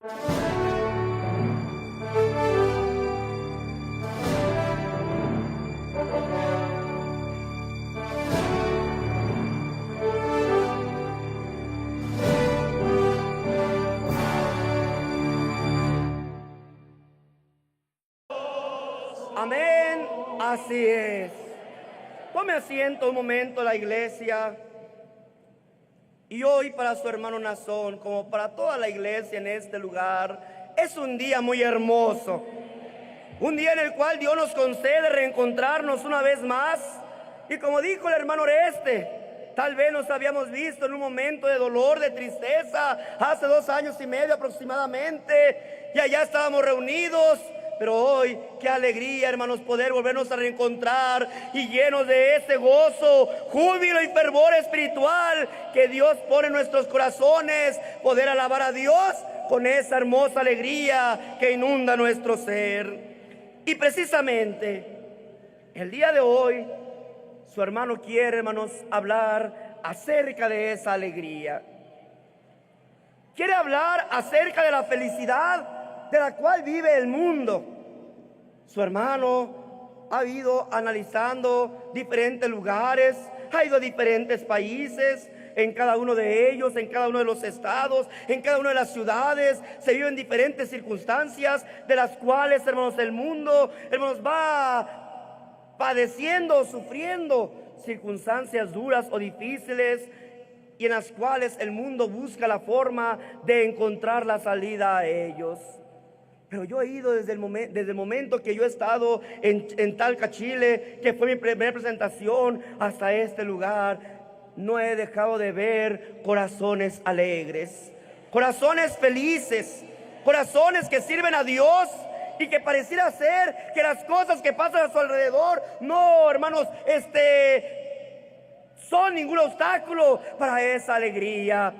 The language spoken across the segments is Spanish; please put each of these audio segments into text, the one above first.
Amén, así es. Tome asiento un momento la iglesia. Y hoy para su hermano Nazón, como para toda la iglesia en este lugar, es un día muy hermoso. Un día en el cual Dios nos concede reencontrarnos una vez más. Y como dijo el hermano Oreste, tal vez nos habíamos visto en un momento de dolor, de tristeza, hace 2 años y medio aproximadamente. Y allá estábamos reunidos. Pero hoy, qué alegría, hermanos, poder volvernos a reencontrar y llenos de ese gozo, júbilo y fervor espiritual que Dios pone en nuestros corazones, poder alabar a Dios con esa hermosa alegría que inunda nuestro ser. Y precisamente, el día de hoy, su hermano quiere, hermanos, hablar acerca de esa alegría. Quiere hablar acerca de la felicidad de la cual vive el mundo. Su hermano ha ido analizando diferentes lugares, ha ido a diferentes países. En cada uno de ellos, en cada uno de los estados, en cada una de las ciudades, se viven diferentes circunstancias de las cuales, hermanos, el mundo, hermanos, va padeciendo, sufriendo circunstancias duras o difíciles, y en las cuales el mundo busca la forma de encontrar la salida a ellos. Pero yo he ido desde el momento que yo he estado en Talca, Chile, que fue mi primera presentación, hasta este lugar. No he dejado de ver corazones alegres, corazones felices, corazones que sirven a Dios y que pareciera ser que las cosas que pasan a su alrededor, no, hermanos, son ningún obstáculo para esa alegría.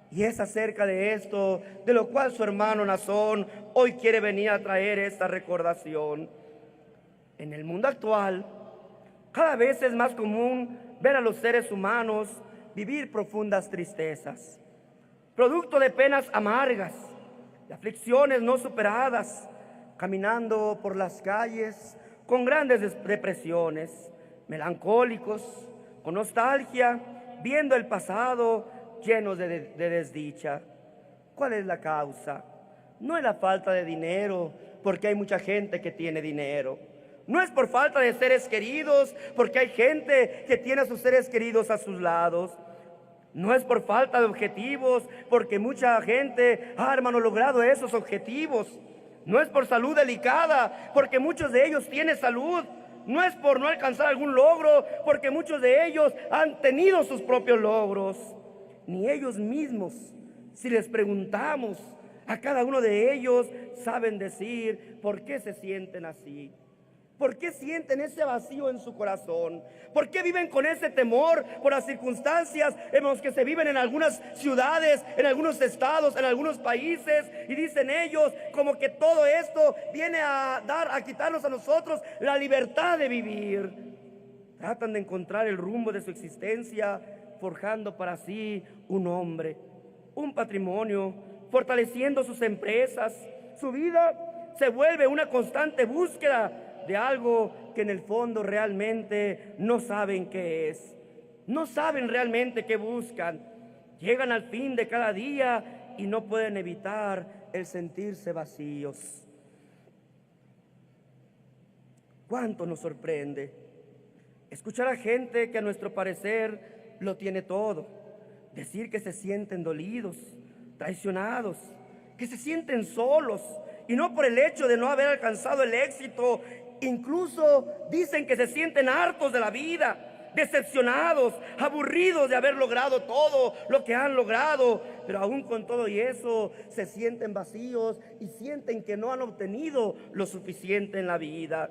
Y es acerca de esto, de lo cual su hermano Nazón hoy quiere venir a traer esta recordación. En el mundo actual, cada vez es más común ver a los seres humanos vivir profundas tristezas, producto de penas amargas, de aflicciones no superadas, caminando por las calles con grandes depresiones, melancólicos, con nostalgia, viendo el pasado llenos de desdicha. ¿Cuál es la causa? No es la falta de dinero, porque hay mucha gente que tiene dinero. No es por falta de seres queridos, porque hay gente que tiene a sus seres queridos a sus lados. No es por falta de objetivos, porque mucha gente ha, hermano, logrado esos objetivos. No es por salud delicada, porque muchos de ellos tienen salud. No es por no alcanzar algún logro, porque muchos de ellos han tenido sus propios logros. Ni ellos mismos, si les preguntamos a cada uno de ellos, saben decir por qué se sienten así. ¿Por qué sienten ese vacío en su corazón? ¿Por qué viven con ese temor por las circunstancias en las que se viven en algunas ciudades, en algunos estados, en algunos países? Y dicen ellos como que todo esto viene a quitarnos a nosotros la libertad de vivir. Tratan de encontrar el rumbo de su existencia, forjando para sí un hombre, un patrimonio, fortaleciendo sus empresas. Su vida se vuelve una constante búsqueda de algo que en el fondo realmente no saben qué es. No saben realmente qué buscan. Llegan al fin de cada día y no pueden evitar el sentirse vacíos. ¿Cuánto nos sorprende escuchar a gente que a nuestro parecer lo tiene todo, decir que se sienten dolidos, traicionados, que se sienten solos, y no por el hecho de no haber alcanzado el éxito. Incluso dicen que se sienten hartos de la vida, decepcionados, aburridos de haber logrado todo lo que han logrado, pero aún con todo y eso se sienten vacíos y sienten que no han obtenido lo suficiente en la vida.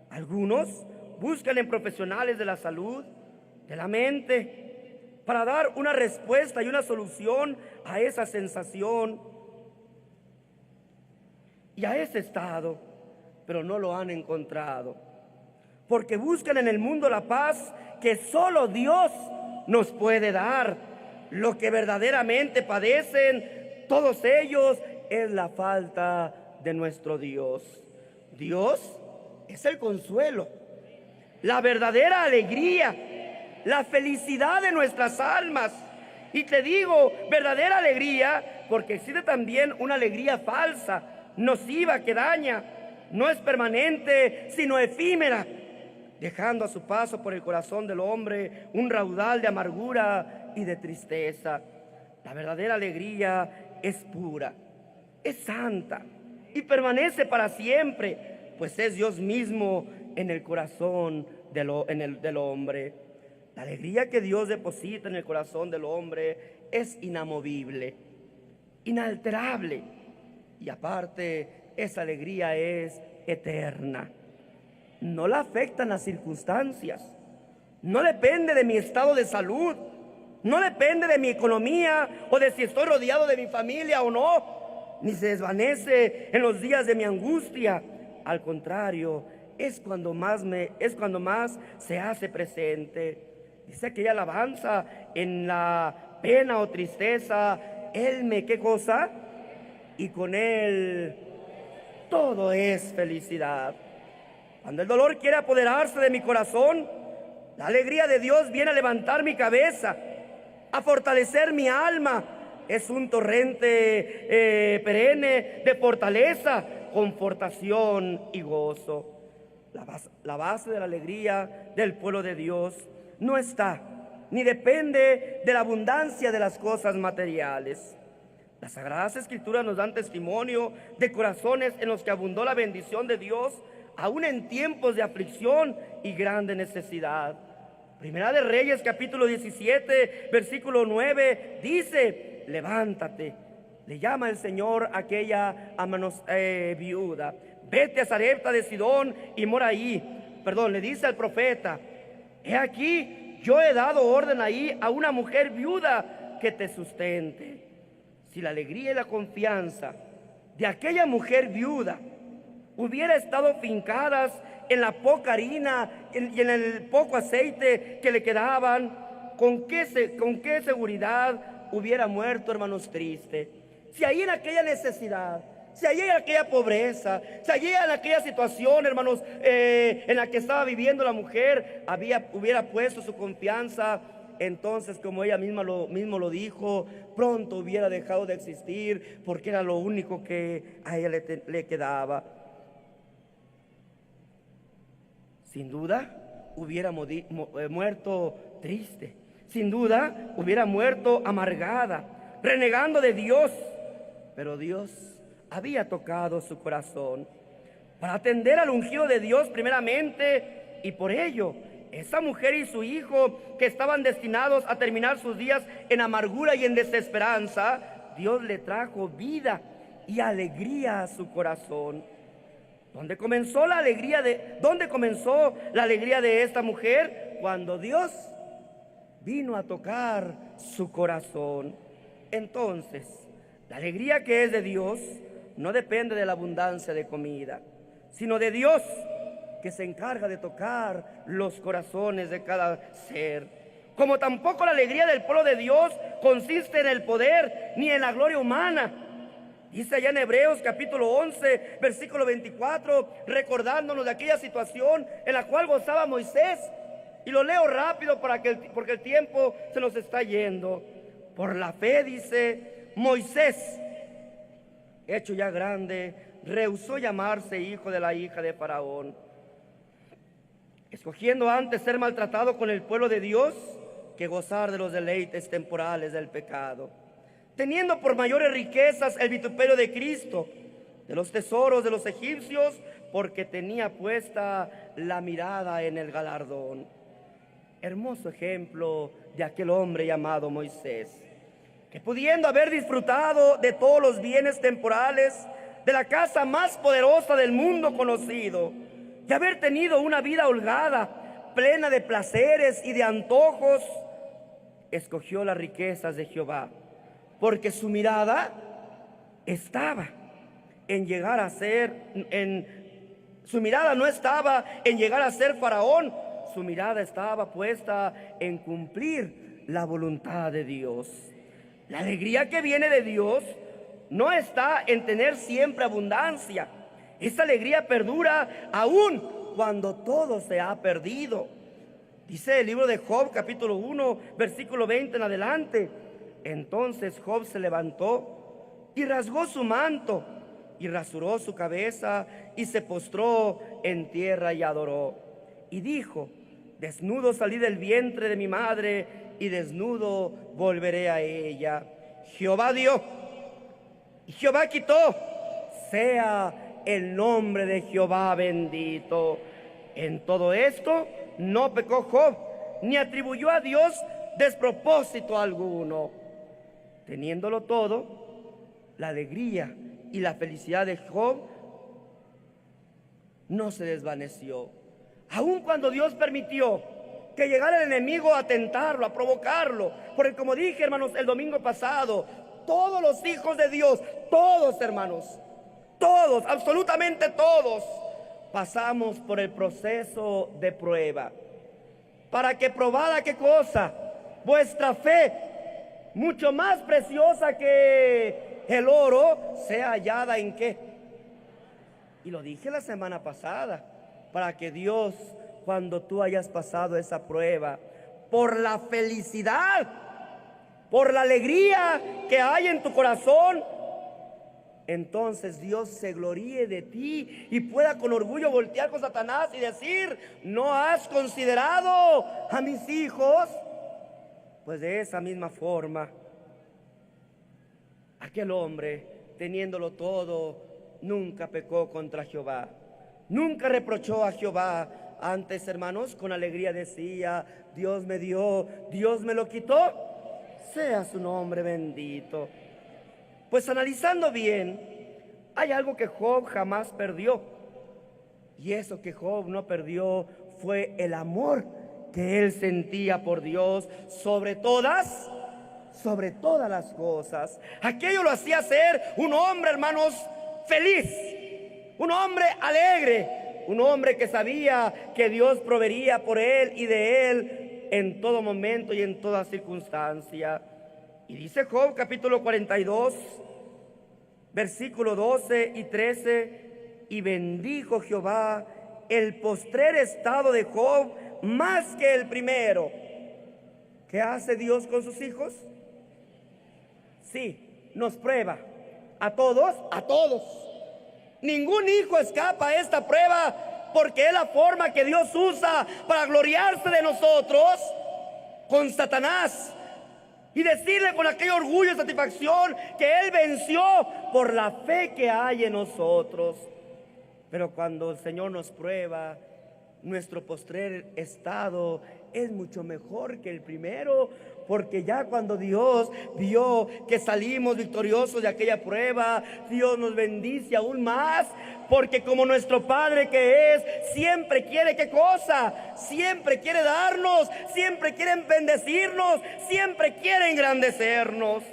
Algunos buscan en profesionales de la salud, de la mente, para dar una respuesta y una solución a esa sensación y a ese estado, pero no lo han encontrado, porque buscan en el mundo la paz que solo Dios nos puede dar. Lo que verdaderamente padecen todos ellos es la falta de nuestro Dios. Dios es el consuelo, la verdadera alegría, la felicidad de nuestras almas. Y te digo verdadera alegría porque existe también una alegría falsa, nociva, que daña. No es permanente, sino efímera, dejando a su paso por el corazón del hombre un raudal de amargura y de tristeza. La verdadera alegría es pura, es santa y permanece para siempre, pues es Dios mismo en el corazón del hombre. La alegría que Dios deposita en el corazón del hombre es inamovible, inalterable, y aparte esa alegría es eterna. No la afectan las circunstancias, no depende de mi estado de salud, no depende de mi economía o de si estoy rodeado de mi familia o no, ni se desvanece en los días de mi angustia. Al contrario, es cuando más se hace presente. Dice aquella alabanza: en la pena o tristeza, Él me, ¿qué cosa? Y con Él todo es felicidad. Cuando el dolor quiere apoderarse de mi corazón, la alegría de Dios viene a levantar mi cabeza, a fortalecer mi alma. Es un torrente perenne de fortaleza, confortación y gozo. La base de la alegría del pueblo de Dios no está ni depende de la abundancia de las cosas materiales. Las Sagradas Escrituras nos dan testimonio de corazones en los que abundó la bendición de Dios, aún en tiempos de aflicción y grande necesidad. Primera de Reyes, capítulo 17, versículo 9, dice: levántate, le llama el Señor a aquella viuda, vete a Sarepta de Sidón y mora ahí. Le dice al profeta: he aquí, yo he dado orden ahí a una mujer viuda que te sustente. Si la alegría y la confianza de aquella mujer viuda hubiera estado fincadas en la poca harina y en el poco aceite que le quedaban, ¿con qué seguridad hubiera muerto, hermanos, triste? Si ahí en aquella necesidad, si allí en aquella pobreza, si allí en aquella situación, hermanos, en la que estaba viviendo la mujer, hubiera puesto su confianza, entonces, como ella mismo lo dijo, pronto hubiera dejado de existir, porque era lo único que a ella le quedaba. Sin duda hubiera muerto triste, sin duda hubiera muerto amargada, renegando de Dios. Pero Dios había tocado su corazón para atender al ungido de Dios primeramente, y por ello esa mujer y su hijo, que estaban destinados a terminar sus días en amargura y en desesperanza, Dios le trajo vida y alegría a su corazón. ¿Dónde comenzó la alegría de esta mujer? Cuando Dios vino a tocar su corazón. Entonces, la alegría que es de Dios no depende de la abundancia de comida, sino de Dios, que se encarga de tocar los corazones de cada ser. Como tampoco la alegría del pueblo de Dios consiste en el poder ni en la gloria humana. Dice allá en Hebreos capítulo 11, versículo 24, recordándonos de aquella situación en la cual gozaba Moisés. Y lo leo rápido porque el tiempo se nos está yendo. Por la fe, dice, Moisés, hecho ya grande, rehusó llamarse hijo de la hija de Faraón, escogiendo antes ser maltratado con el pueblo de Dios que gozar de los deleites temporales del pecado, teniendo por mayores riquezas el vituperio de Cristo, de los tesoros de los egipcios, porque tenía puesta la mirada en el galardón. Hermoso ejemplo de aquel hombre llamado Moisés, que pudiendo haber disfrutado de todos los bienes temporales de la casa más poderosa del mundo conocido, y haber tenido una vida holgada, plena de placeres y de antojos, escogió las riquezas de Jehová, porque su mirada estaba en llegar a ser, su mirada no estaba en llegar a ser faraón, su mirada estaba puesta en cumplir la voluntad de Dios. La alegría que viene de Dios no está en tener siempre abundancia. Esa alegría perdura aún cuando todo se ha perdido. Dice el libro de Job, capítulo 1, versículo 20 en adelante. Entonces Job se levantó y rasgó su manto y rasuró su cabeza y se postró en tierra y adoró. Y dijo: desnudo salí del vientre de mi madre y desnudo volveré a ella. Jehová dio y Jehová quitó. Sea el nombre de Jehová bendito. En todo esto no pecó Job, ni atribuyó a Dios despropósito alguno. Teniéndolo todo, la alegría y la felicidad de Job no se desvaneció. Aun cuando Dios permitió que llegara el enemigo a tentarlo, a provocarlo, porque como dije, hermanos, el domingo pasado, todos los hijos de Dios, todos, hermanos, todos, absolutamente todos, pasamos por el proceso de prueba, para que probada, ¿qué cosa? Vuestra fe, mucho más preciosa que el oro, sea hallada ¿en qué? Y lo dije la semana pasada, para que Dios, cuando tú hayas pasado esa prueba, por la felicidad, por la alegría que hay en tu corazón, entonces Dios se gloríe de ti y pueda con orgullo voltear con Satanás y decir: ¿no has considerado a mis hijos? Pues de esa misma forma, aquel hombre, teniéndolo todo, nunca pecó contra Jehová, nunca reprochó a Jehová. Antes, hermanos, con alegría decía: Dios me dio, Dios me lo quitó, sea su nombre bendito. Pues analizando bien, hay algo que Job jamás perdió. Y eso que Job no perdió fue el amor que él sentía por Dios sobre todas las cosas. Aquello lo hacía ser un hombre, hermanos, feliz, un hombre alegre, un hombre que sabía que Dios proveería por él y de él en todo momento y en toda circunstancia. Y dice Job capítulo 42, versículo 12 y 13: y bendijo Jehová el postrer estado de Job más que el primero. ¿Qué hace Dios con sus hijos? Sí, nos prueba. ¿A todos? A todos. Ningún hijo escapa a esta prueba, porque es la forma que Dios usa para gloriarse de nosotros con Satanás y decirle con aquel orgullo y satisfacción que Él venció por la fe que hay en nosotros. Pero cuando el Señor nos prueba, nuestro postrer estado es mucho mejor que el primero, porque ya cuando Dios vio que salimos victoriosos de aquella prueba, Dios nos bendice aún más, porque como nuestro Padre que es, siempre quiere ¿qué cosa? Siempre quiere darnos, siempre quiere bendecirnos, siempre quiere engrandecernos.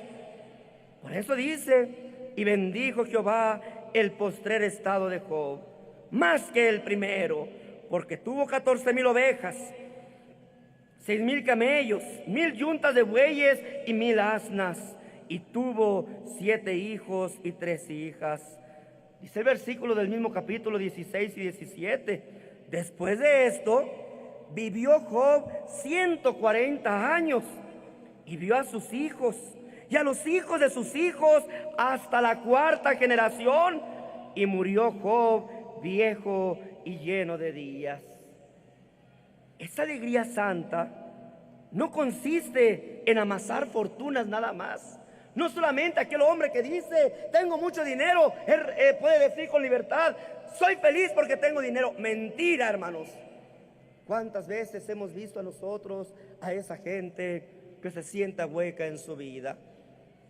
Por eso dice: y bendijo Jehová el postrer estado de Job más que el primero, porque tuvo 14,000 ovejas, 6,000 camellos, 1,000 yuntas de bueyes y 1,000 asnas, y tuvo 7 hijos y 3 hijas. Dice el versículo del mismo capítulo 16 y 17: después de esto vivió Job 140 años y vio a sus hijos y a los hijos de sus hijos hasta la 4ª generación, y murió Job viejo y lleno de días. Esa alegría santa no consiste en amasar fortunas nada más. No solamente aquel hombre que dice: tengo mucho dinero, puede decir con libertad: soy feliz porque tengo dinero. Mentira, hermanos. ¿Cuántas veces hemos visto a nosotros a esa gente que se sienta hueca en su vida?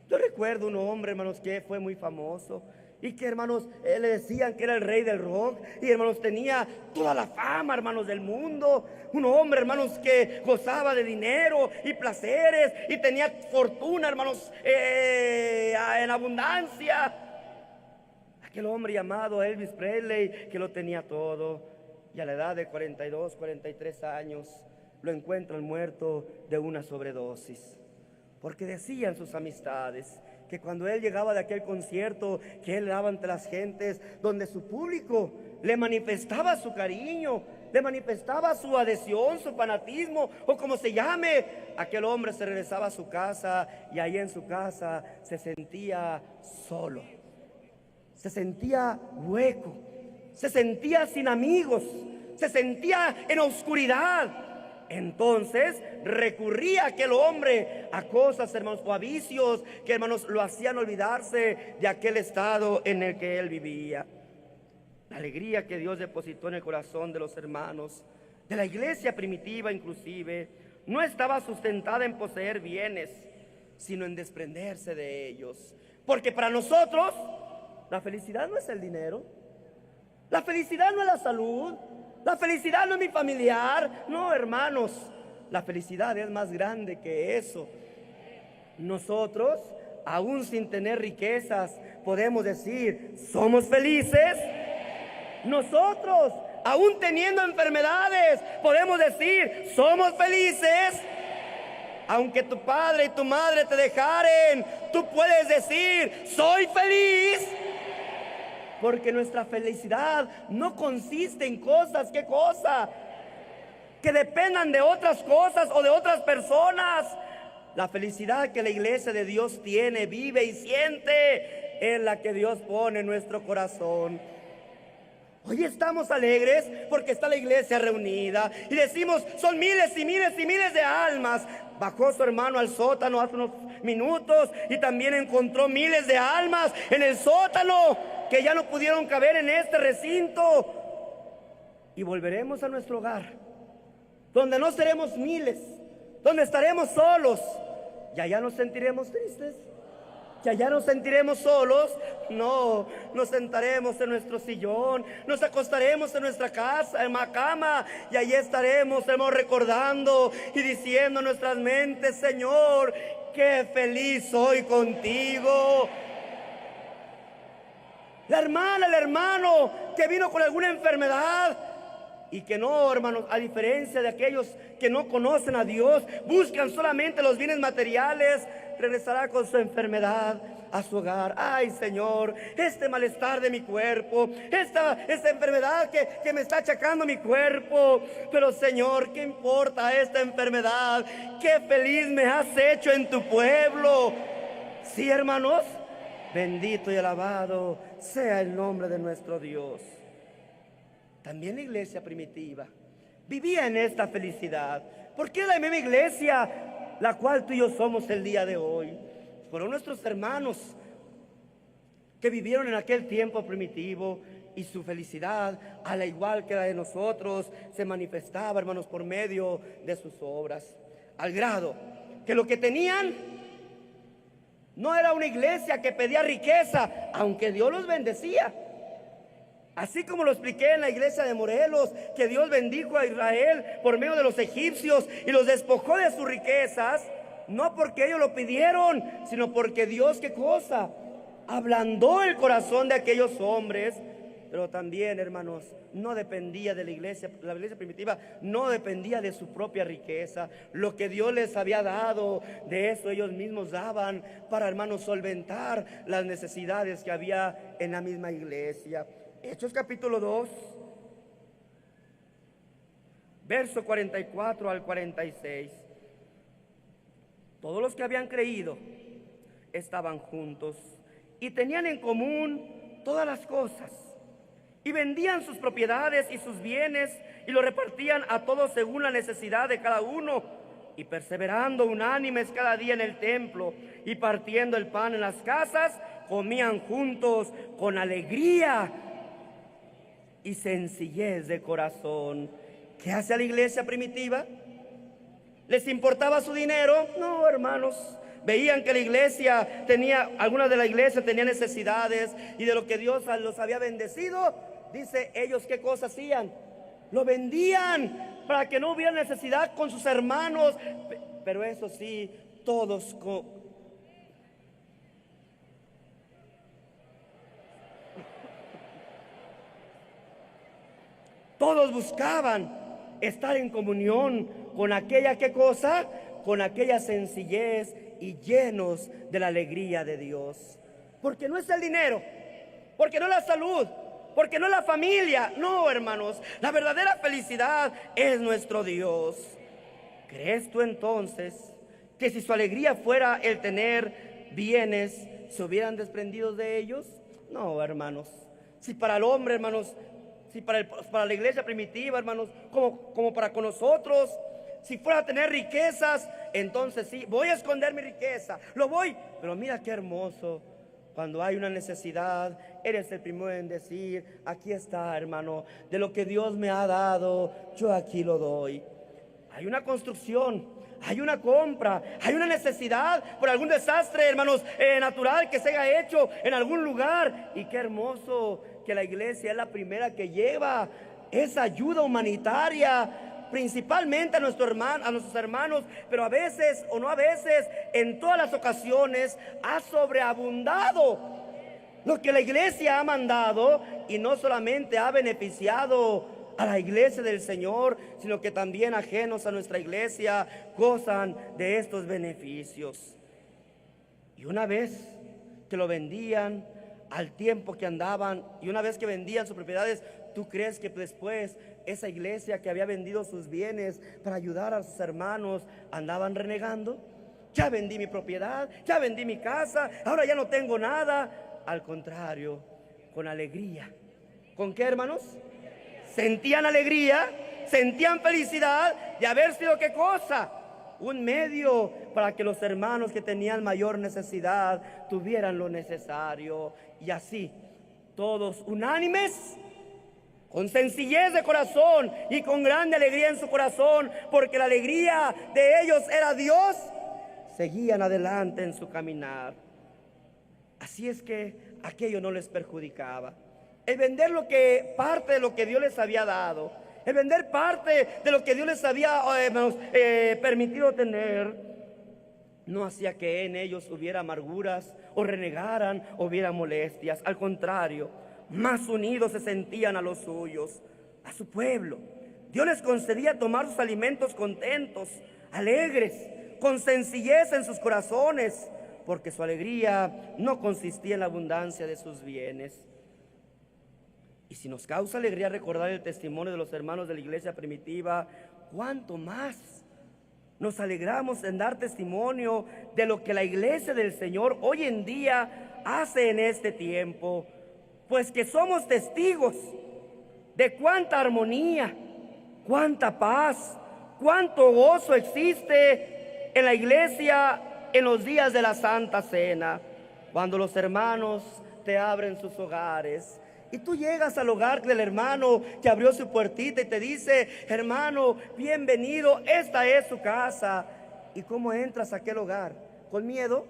Yo recuerdo un hombre, hermanos, que fue muy famoso y que, hermanos, le decían que era el rey del rock, y, hermanos, tenía toda la fama, hermanos, del mundo. Un hombre, hermanos, que gozaba de dinero y placeres y tenía fortuna, hermanos, en abundancia. Aquel hombre llamado Elvis Presley, que lo tenía todo, y a la edad de 42, 43 años lo encuentran muerto de una sobredosis, porque decían sus amistades que cuando él llegaba de aquel concierto que él daba ante las gentes, donde su público le manifestaba su cariño, le manifestaba su adhesión, su fanatismo, o como se llame, aquel hombre se regresaba a su casa y ahí en su casa se sentía solo, se sentía hueco, se sentía sin amigos, se sentía en oscuridad. Entonces recurría aquel hombre a cosas, hermanos, o a vicios que, hermanos, lo hacían olvidarse de aquel estado en el que él vivía. La alegría que Dios depositó en el corazón de los hermanos, de la iglesia primitiva inclusive, no estaba sustentada en poseer bienes, sino en desprenderse de ellos. Porque para nosotros la felicidad no es el dinero, la felicidad no es la salud, la felicidad no es mi familiar. No, hermanos, la felicidad es más grande que eso. Nosotros, aún sin tener riquezas, podemos decir, ¿somos felices? Nosotros, aún teniendo enfermedades, podemos decir, ¿somos felices? Aunque tu padre y tu madre te dejaren, tú puedes decir, soy feliz. Porque nuestra felicidad no consiste en cosas, ¿qué cosa? Que dependan de otras cosas o de otras personas. La felicidad que la iglesia de Dios tiene, vive y siente, es la que Dios pone en nuestro corazón. Hoy estamos alegres porque está la iglesia reunida y decimos, son miles y miles y miles de almas. Bajó su hermano al sótano hace unos minutos y también encontró miles de almas en el sótano que ya no pudieron caber en este recinto. Y volveremos a nuestro hogar, donde no seremos miles, donde estaremos solos. Y allá nos sentiremos tristes, y allá nos sentiremos solos. No, nos sentaremos en nuestro sillón, nos acostaremos en nuestra casa, en la cama, y allí estaremos, recordando y diciendo en nuestras mentes, Señor, qué feliz soy contigo. La hermana, el hermano que vino con alguna enfermedad y que no, hermanos, a diferencia de aquellos que no conocen a Dios, buscan solamente los bienes materiales, regresará con su enfermedad a su hogar. Ay, Señor, este malestar de mi cuerpo, esta enfermedad que me está achacando mi cuerpo, pero Señor, ¿qué importa esta enfermedad? Qué feliz me has hecho en tu pueblo. Sí, hermanos, bendito y alabado sea el nombre de nuestro Dios. También la iglesia primitiva vivía en esta felicidad, porque es la misma iglesia la cual tú y yo somos el día de hoy. Fueron nuestros hermanos que vivieron en aquel tiempo primitivo, y su felicidad, a la igual que la de nosotros, se manifestaba, hermanos, por medio de sus obras, al grado que lo que tenían no era una iglesia que pedía riqueza, aunque Dios los bendecía. Así como lo expliqué en la iglesia de Morelos, que Dios bendijo a Israel por medio de los egipcios y los despojó de sus riquezas, no porque ellos lo pidieron, sino porque Dios, ¿qué cosa? Ablandó el corazón de aquellos hombres. Pero también, hermanos, no dependía de la iglesia primitiva no dependía de su propia riqueza. Lo que Dios les había dado, de eso ellos mismos daban para, hermanos, solventar las necesidades que había en la misma iglesia. Hechos capítulo 2, verso 44 al 46. Todos los que habían creído estaban juntos y tenían en común todas las cosas, y vendían sus propiedades y sus bienes y lo repartían a todos según la necesidad de cada uno, y perseverando unánimes cada día en el templo y partiendo el pan en las casas, comían juntos con alegría y sencillez de corazón. ¿Qué hace a la iglesia primitiva? ¿Les importaba su dinero? No, hermanos. Veían que la iglesia tenía, algunas de la iglesia tenían necesidades, y de lo que Dios los había bendecido, dice, ellos ¿qué cosa hacían? Lo vendían para que no hubiera necesidad con sus hermanos. Pero eso sí, todos buscaban estar en comunión con aquella, ¿qué cosa? Con aquella sencillez y llenos de la alegría de Dios. Porque no es el dinero, porque no es la salud, porque no es la familia. No, hermanos, la verdadera felicidad es nuestro Dios. ¿Crees tú entonces que si su alegría fuera el tener bienes, se hubieran desprendido de ellos? No, hermanos. Si para el hombre, hermanos, si para la iglesia primitiva, hermanos, como para con nosotros, si fuera a tener riquezas, entonces sí, voy a esconder mi riqueza, lo voy. Pero mira qué hermoso, cuando hay una necesidad, eres el primero en decir: aquí está, hermano, de lo que Dios me ha dado, yo aquí lo doy. Hay una construcción, hay una compra, hay una necesidad por algún desastre, hermanos, natural que se haya hecho en algún lugar. Y qué hermoso que la iglesia es la primera que lleva esa ayuda humanitaria, principalmente a nuestros hermanos, pero a veces, o no a veces, en todas las ocasiones, ha sobreabundado lo que la iglesia ha mandado, y no solamente ha beneficiado a la iglesia del Señor, sino que también ajenos a nuestra iglesia gozan de estos beneficios. Y una vez que lo vendían, al tiempo que andaban, y una vez que vendían sus propiedades, ¿tú crees que después esa iglesia que había vendido sus bienes para ayudar a sus hermanos andaban renegando? Ya vendí mi propiedad, ya vendí mi casa, ahora ya no tengo nada. Al contrario, con alegría. ¿Con qué, hermanos? Sentían alegría, sentían felicidad de haber sido, ¿qué cosa? Un medio para que los hermanos que tenían mayor necesidad tuvieran lo necesario. Y así, todos unánimes, con sencillez de corazón y con grande alegría en su corazón, porque la alegría de ellos era Dios, seguían adelante en su caminar. Así es que aquello no les perjudicaba. El vender parte de lo que Dios les había dado, el vender parte de lo que Dios les había permitido tener, no hacía que en ellos hubiera amarguras, o renegaran, o hubiera molestias. Al contrario, más unidos se sentían a los suyos, a su pueblo. Dios les concedía tomar sus alimentos contentos, alegres, con sencillez en sus corazones, porque su alegría no consistía en la abundancia de sus bienes. Y si nos causa alegría recordar el testimonio de los hermanos de la iglesia primitiva, ¿cuánto más nos alegramos en dar testimonio de lo que la iglesia del Señor hoy en día hace en este tiempo? Pues que somos testigos de cuánta armonía, cuánta paz, cuánto gozo existe en la iglesia en los días de la Santa Cena, cuando los hermanos te abren sus hogares. Y tú llegas al hogar del hermano que abrió su puertita y te dice: hermano, bienvenido, esta es su casa. ¿Y cómo entras a aquel hogar? ¿Con miedo?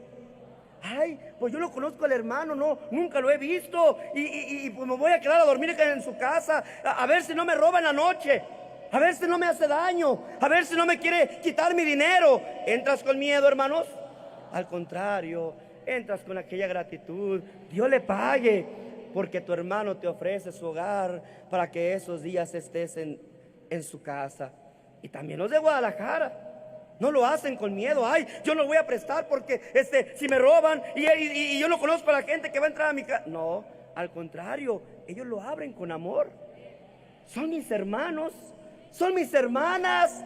Ay, pues yo no conozco al hermano, no, nunca lo he visto, y pues me voy a quedar a dormir en su casa, a ver si no me roba en la noche, a ver si no me hace daño, a ver si no me quiere quitar mi dinero. ¿Entras con miedo, hermanos? Al contrario, entras con aquella gratitud. Dios le pague, porque tu hermano te ofrece su hogar para que esos días estés en su casa. Y también los de Guadalajara no lo hacen con miedo. Ay, yo no voy a prestar porque si me roban y yo no conozco a la gente que va a entrar a mi casa. No, al contrario, ellos lo abren con amor. Son mis hermanos, son mis hermanas.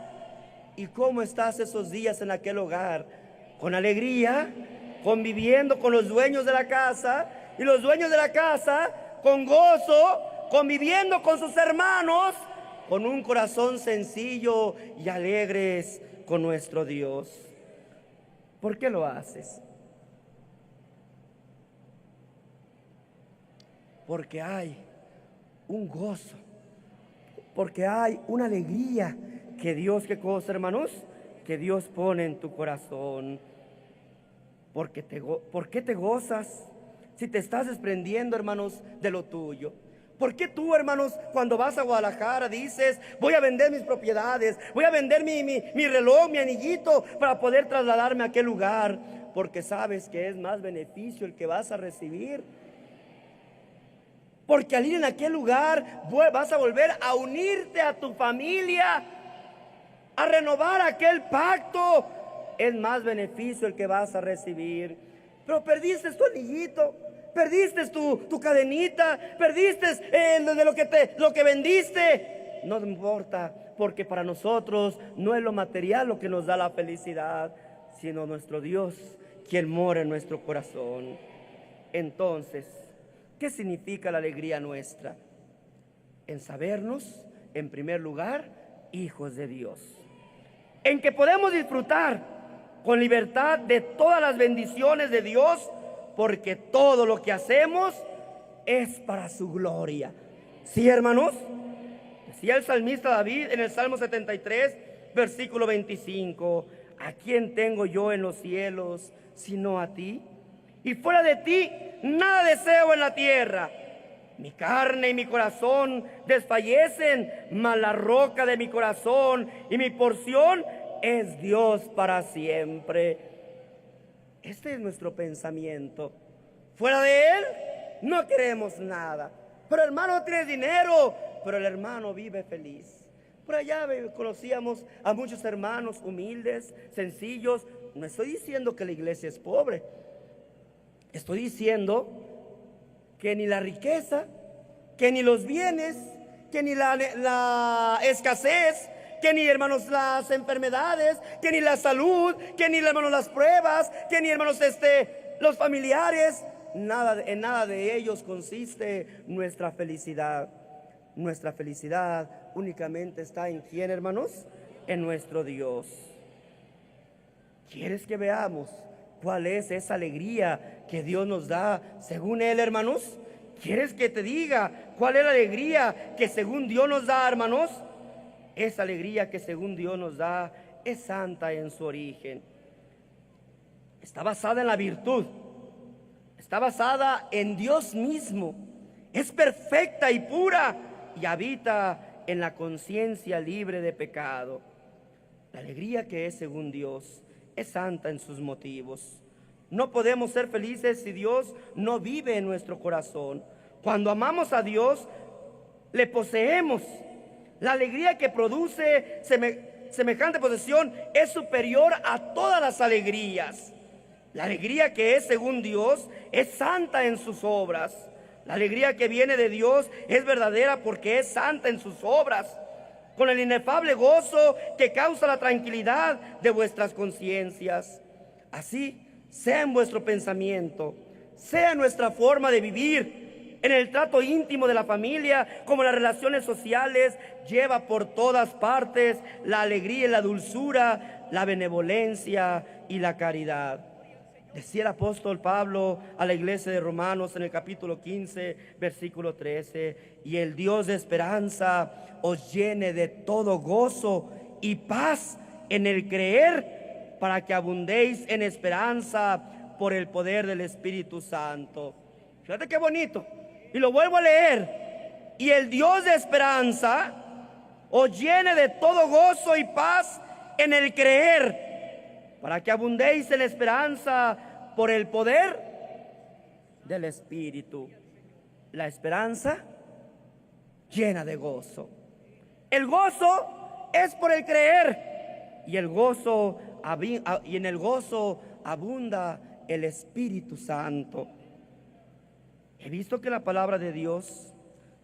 ¿Y cómo estás esos días en aquel hogar? Con alegría, conviviendo con los dueños de la casa, y los dueños de la casa con gozo, conviviendo con sus hermanos, con un corazón sencillo y alegres con nuestro Dios. ¿Por qué lo haces? Porque hay un gozo, porque hay una alegría que Dios, ¿qué cosa, hermanos? Que Dios pone en tu corazón. ¿Por qué te gozas si te estás desprendiendo, hermanos, de lo tuyo? ¿Por qué tú, hermanos, cuando vas a Guadalajara dices: voy a vender mis propiedades, voy a vender mi reloj, mi anillito, para poder trasladarme a aquel lugar? Porque sabes que es más beneficio el que vas a recibir. Porque al ir en aquel lugar vas a volver a unirte a tu familia, a renovar aquel pacto es más beneficio el que vas a recibir. Pero perdiste tu anillito, perdiste tu cadenita, perdiste lo que vendiste. No importa, porque para nosotros no es lo material lo que nos da la felicidad, sino nuestro Dios, quien mora en nuestro corazón. Entonces, ¿qué significa la alegría nuestra? En sabernos, en primer lugar, hijos de Dios. En que podemos disfrutar con libertad de todas las bendiciones de Dios, porque todo lo que hacemos es para su gloria. ¿Sí, hermanos? Decía el salmista David en el Salmo 73, versículo 25: ¿a quién tengo yo en los cielos sino a ti? Y fuera de ti nada deseo en la tierra. Mi carne y mi corazón desfallecen, mas la roca de mi corazón y mi porción es Dios para siempre. Este es nuestro pensamiento. Fuera de Él no queremos nada. Pero hermano, no tienes dinero, pero el hermano vive feliz. Por allá conocíamos a muchos hermanos humildes, sencillos. No estoy diciendo que la iglesia es pobre. Estoy diciendo que ni la riqueza, que ni los bienes, que ni la escasez, que ni, hermanos, las enfermedades, que ni la salud, que ni, hermanos, las pruebas, que ni, hermanos, los familiares, en nada de ellos consiste nuestra felicidad. Nuestra felicidad únicamente está en ¿quién, hermanos? En nuestro Dios. ¿Quieres que veamos cuál es esa alegría que Dios nos da según Él, hermanos? ¿Quieres que te diga cuál es la alegría que según Dios nos da, hermanos? Esa alegría que según Dios nos da es santa en su origen. Está basada en la virtud. Está basada en Dios mismo. Es perfecta y pura y habita en la conciencia libre de pecado. La alegría que es según Dios es santa en sus motivos. No podemos ser felices si Dios no vive en nuestro corazón. Cuando amamos a Dios, le poseemos. La alegría que produce semejante posesión es superior a todas las alegrías. La alegría que es según Dios es santa en sus obras. La alegría que viene de Dios es verdadera porque es santa en sus obras, con el inefable gozo que causa la tranquilidad de vuestras conciencias. Así sea en vuestro pensamiento, sea nuestra forma de vivir, en el trato íntimo de la familia, como en las relaciones sociales, lleva por todas partes la alegría y la dulzura, la benevolencia y la caridad. Decía el apóstol Pablo a la iglesia de Romanos en el capítulo 15, versículo 13: y el Dios de esperanza os llene de todo gozo y paz en el creer, para que abundéis en esperanza por el poder del Espíritu Santo. Fíjate qué bonito. Y lo vuelvo a leer: y el Dios de esperanza os llene de todo gozo y paz en el creer, para que abundéis en esperanza por el poder del Espíritu. La esperanza llena de gozo. El gozo es por el creer, y en el gozo abunda el Espíritu Santo. He visto que la palabra de Dios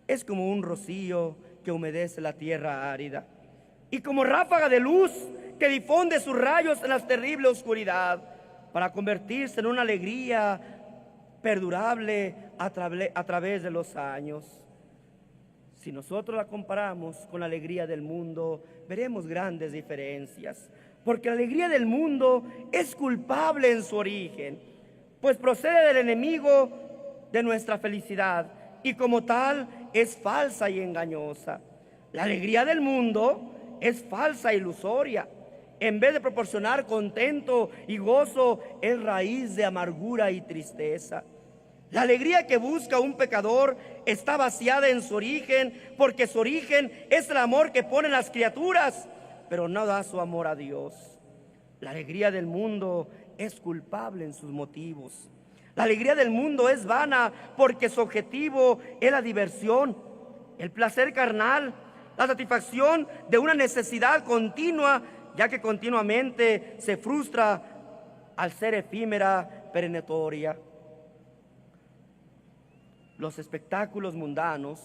es como un rocío que humedece la tierra árida, y como ráfaga de luz que difunde sus rayos en la terrible oscuridad, para convertirse en una alegría perdurable a través de los años. Si nosotros la comparamos con la alegría del mundo, veremos grandes diferencias, porque la alegría del mundo es culpable en su origen, pues procede del enemigo de nuestra felicidad, y como tal es falsa y engañosa. La alegría del mundo es falsa e ilusoria. En vez de proporcionar contento y gozo, es raíz de amargura y tristeza. La alegría que busca un pecador está vaciada en su origen, porque su origen es el amor que ponen las criaturas, pero no da su amor a Dios. La alegría del mundo es culpable en sus motivos. La alegría del mundo es vana, porque su objetivo es la diversión, el placer carnal, la satisfacción de una necesidad continua, ya que continuamente se frustra al ser efímera, perentoria. Los espectáculos mundanos,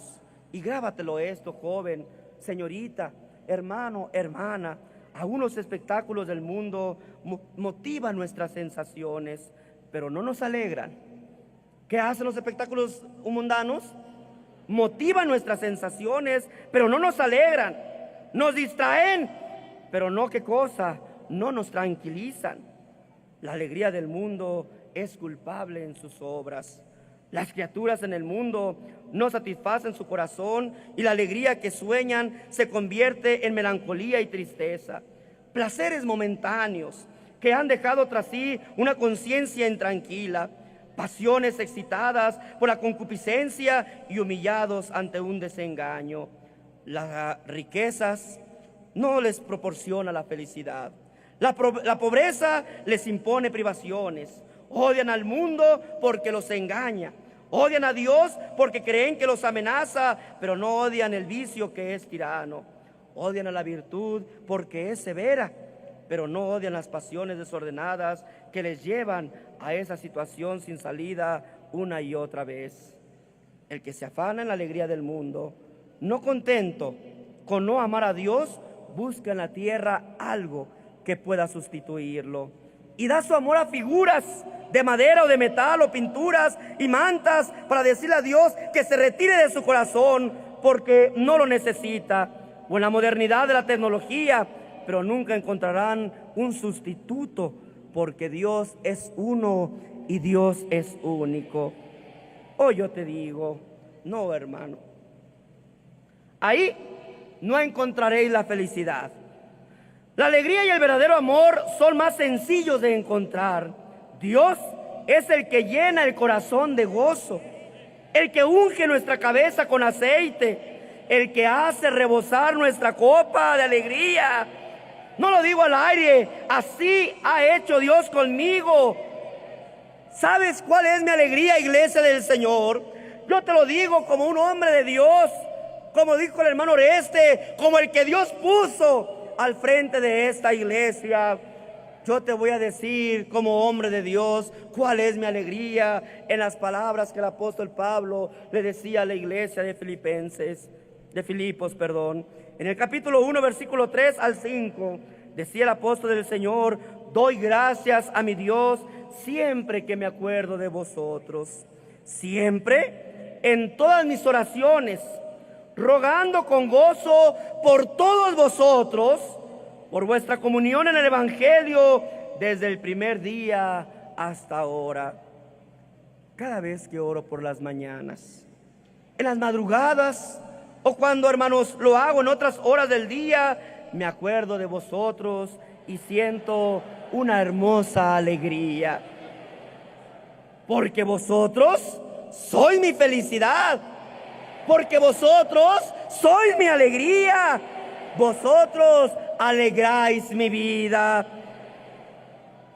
y grábatelo esto, joven, señorita, hermano, hermana, aún los espectáculos del mundo motivan nuestras sensaciones, pero no nos alegran. ¿Qué hacen los espectáculos mundanos? Motivan nuestras sensaciones, pero no nos alegran. Nos distraen, pero no, ¿qué cosa? No nos tranquilizan. La alegría del mundo es culpable en sus obras. Las criaturas en el mundo no satisfacen su corazón, y la alegría que sueñan se convierte en melancolía y tristeza. Placeres momentáneos que han dejado tras sí una conciencia intranquila, pasiones excitadas por la concupiscencia y humillados ante un desengaño. Las riquezas no les proporciona la felicidad. La pobreza les impone privaciones. Odian al mundo porque los engaña. Odian a Dios porque creen que los amenaza, pero no odian el vicio que es tirano. Odian a la virtud porque es severa, pero no odian las pasiones desordenadas que les llevan a esa situación sin salida una y otra vez. El que se afana en la alegría del mundo, no contento con no amar a Dios, busca en la tierra algo que pueda sustituirlo, y da su amor a figuras de madera o de metal o pinturas y mantas para decirle a Dios que se retire de su corazón porque no lo necesita, o en la modernidad de la tecnología, pero nunca encontrarán un sustituto, porque Dios es uno y Dios es único. Hoy yo te digo, no, hermano, ahí no encontraréis la felicidad. La alegría y el verdadero amor son más sencillos de encontrar. Dios es el que llena el corazón de gozo, el que unge nuestra cabeza con aceite, el que hace rebosar nuestra copa de alegría. No lo digo al aire, así ha hecho Dios conmigo. ¿Sabes cuál es mi alegría, iglesia del Señor? Yo te lo digo como un hombre de Dios, como dijo el hermano Oreste, como el que Dios puso al frente de esta iglesia. Yo te voy a decir como hombre de Dios cuál es mi alegría, en las palabras que el apóstol Pablo le decía a la iglesia de Filipos. En el capítulo 1, versículo 3 al 5, decía el apóstol del Señor: doy gracias a mi Dios siempre que me acuerdo de vosotros, siempre en todas mis oraciones, rogando con gozo por todos vosotros, por vuestra comunión en el Evangelio desde el primer día hasta ahora. Cada vez que oro por las mañanas, en las madrugadas, o cuando, hermanos, lo hago en otras horas del día, me acuerdo de vosotros y siento una hermosa alegría, porque vosotros sois mi felicidad, porque vosotros sois mi alegría, vosotros alegráis mi vida.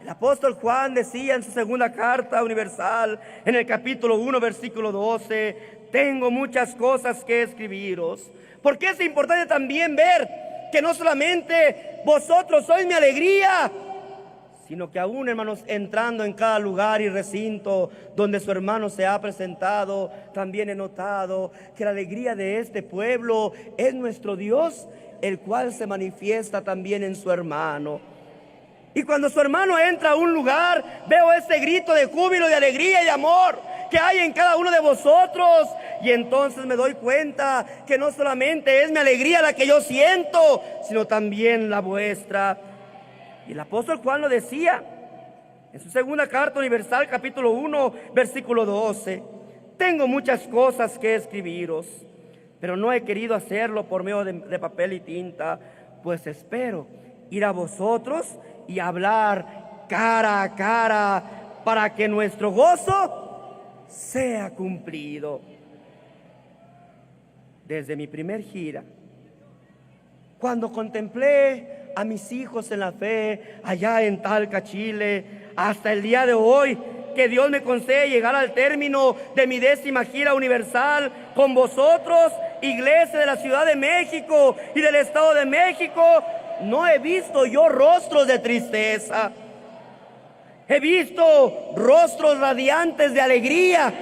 El apóstol Juan decía en su segunda carta universal, en el capítulo 1, versículo 12, tengo muchas cosas que escribiros, porque es importante también ver que no solamente vosotros sois mi alegría, sino que aún, hermanos, entrando en cada lugar y recinto donde su hermano se ha presentado, también he notado que la alegría de este pueblo es nuestro Dios, el cual se manifiesta también en su hermano. Y cuando su hermano entra a un lugar, veo ese grito de júbilo, de alegría y de amor que hay en cada uno de vosotros, y entonces me doy cuenta que no solamente es mi alegría la que yo siento, sino también la vuestra. Y el apóstol Juan lo decía en su segunda carta universal, capítulo 1, versículo 12. Tengo muchas cosas que escribiros, pero no he querido hacerlo por medio de papel y tinta, pues espero ir a vosotros y hablar cara a cara, para que nuestro gozo sea cumplido. Desde mi primer gira, cuando contemplé a mis hijos en la fe allá en Talca, Chile, hasta el día de hoy, que Dios me concede llegar al término de mi 10ª gira universal con vosotros, iglesia de la Ciudad de México y del Estado de México, no he visto yo rostros de tristeza. He visto rostros radiantes de alegría.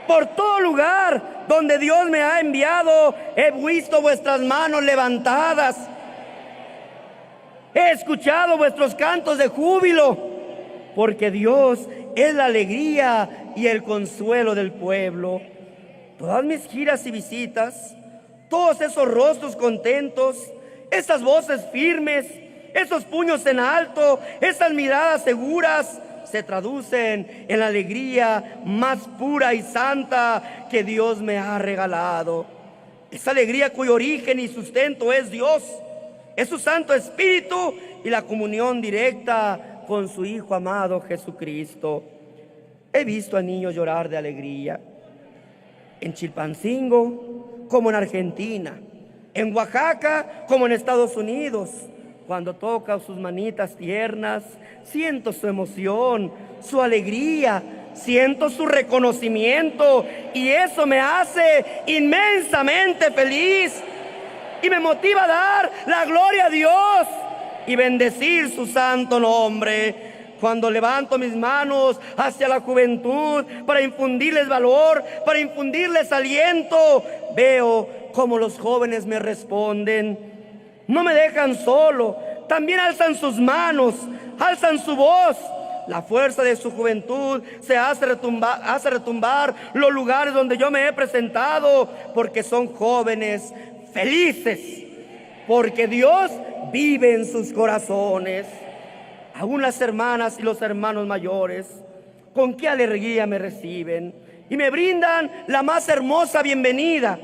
Por todo lugar donde Dios me ha enviado, he visto vuestras manos levantadas. He escuchado vuestros cantos de júbilo, porque Dios es la alegría y el consuelo del pueblo. Todas mis giras y visitas, todos esos rostros contentos, esas voces firmes, esos puños en alto, esas miradas seguras, se traducen en la alegría más pura y santa que Dios me ha regalado. Esa alegría cuyo origen y sustento es Dios, es su Santo Espíritu y la comunión directa con su Hijo amado Jesucristo. He visto a niños llorar de alegría, en Chilpancingo como en Argentina, en Oaxaca como en Estados Unidos. Cuando toca sus manitas tiernas, siento su emoción, su alegría, siento su reconocimiento, y eso me hace inmensamente feliz y me motiva a dar la gloria a Dios y bendecir su santo nombre. Cuando levanto mis manos hacia la juventud para infundirles valor, para infundirles aliento, veo cómo los jóvenes me responden. No me dejan solo, también alzan sus manos, alzan su voz. La fuerza de su juventud se hace retumbar los lugares donde yo me he presentado, porque son jóvenes felices, porque Dios vive en sus corazones. Aún las hermanas y los hermanos mayores, con qué alegría me reciben y me brindan la más hermosa bienvenida.